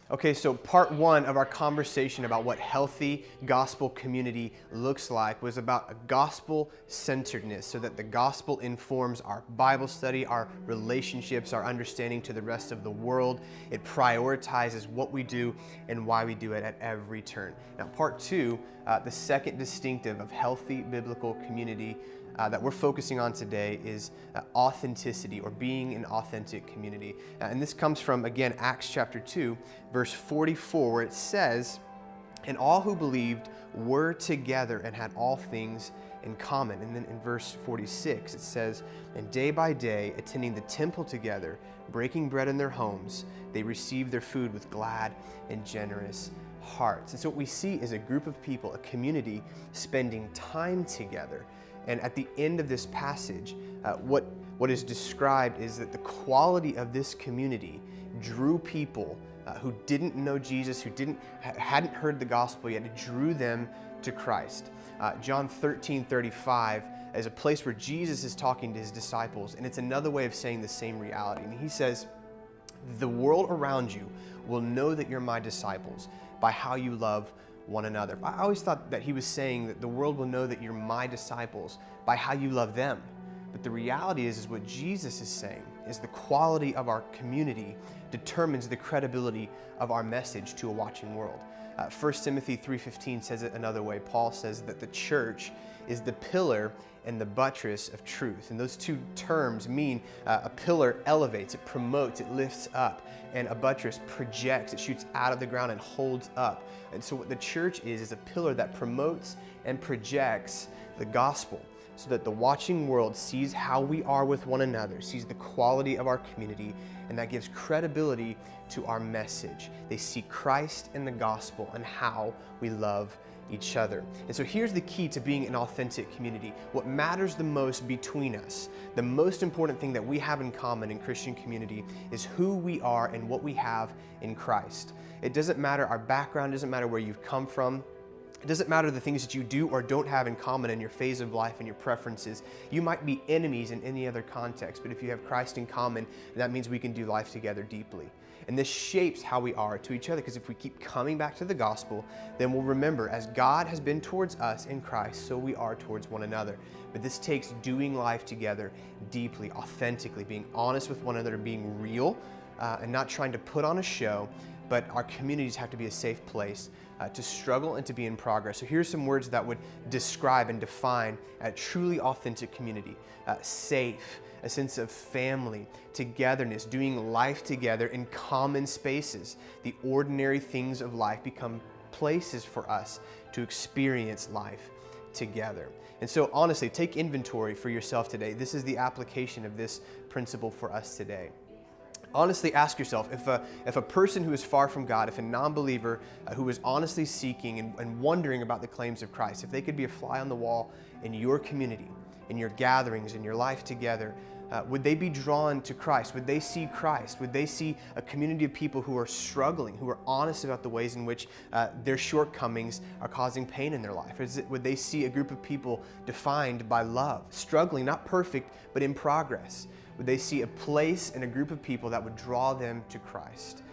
Okay, so part one of our conversation about what healthy gospel community looks like was about a gospel centeredness, so that the gospel informs our Bible study, our relationships, our understanding to the rest of the world. It prioritizes what we do and why we do it at every turn. Now, part two, the second distinctive of healthy biblical community that we're focusing on today is authenticity, or being an authentic community. And this comes from, again, Acts chapter 2, verse 44, where it says, "And all who believed were together and had all things in common." And then in verse 46, it says, "And day by day, attending the temple together, breaking bread in their homes, they received their food with glad and generous hearts." And so what we see is a group of people, a community, spending time together. And at the end of this passage, what is described is that the quality of this community drew people who didn't know Jesus, who hadn't heard the gospel yet. It drew them to Christ. John 13:35 is a place where Jesus is talking to his disciples, and it's another way of saying the same reality. And he says, "The world around you will know that you're my disciples by how you love one another." I always thought that he was saying that the world will know that you're my disciples by how you love them. But the reality is what Jesus is saying is the quality of our community determines the credibility of our message to a watching world. 1 Timothy 3:15 says it another way. Paul says that the church is the pillar and the buttress of truth. And those two terms mean a pillar elevates, it promotes, it lifts up, and a buttress projects, it shoots out of the ground and holds up. And so what the church is a pillar that promotes and projects the gospel, so that the watching world sees how we are with one another, sees the quality of our community, and that gives credibility to our message. They see Christ in the gospel and how we love each other. And so here's the key to being an authentic community. What matters the most between us, the most important thing that we have in common in Christian community, is who we are and what we have in Christ. It doesn't matter our background, it doesn't matter where you've come from. It doesn't matter the things that you do or don't have in common in your phase of life and your preferences. You might be enemies in any other context, but if you have Christ in common, that means we can do life together deeply. And this shapes how we are to each other, because if we keep coming back to the gospel, then we'll remember, as God has been towards us in Christ, so we are towards one another. But this takes doing life together deeply, authentically, being honest with one another, being real, and not trying to put on a show. But our communities have to be a safe place to struggle and to be in progress. So here's some words that would describe and define a truly authentic community. Safe, a sense of family, togetherness, doing life together in common spaces. The ordinary things of life become places for us to experience life together. And so honestly, take inventory for yourself today. This is the application of this principle for us today. Honestly ask yourself, if a person who is far from God, if a non-believer who is honestly seeking and wondering about the claims of Christ, if they could be a fly on the wall in your community, in your gatherings, in your life together, would they be drawn to Christ? Would they see Christ? Would they see a community of people who are struggling, who are honest about the ways in which their shortcomings are causing pain in their life? Would they see a group of people defined by love, struggling, not perfect, but in progress? Would they see a place and a group of people that would draw them to Christ?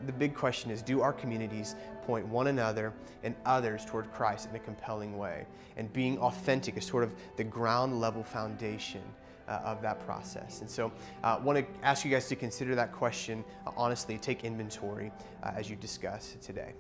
The big question is, do our communities point one another and others toward Christ in a compelling way? And being authentic is sort of the ground level foundation of that process. And so I want to ask you guys to consider that question honestly, take inventory as you discuss today.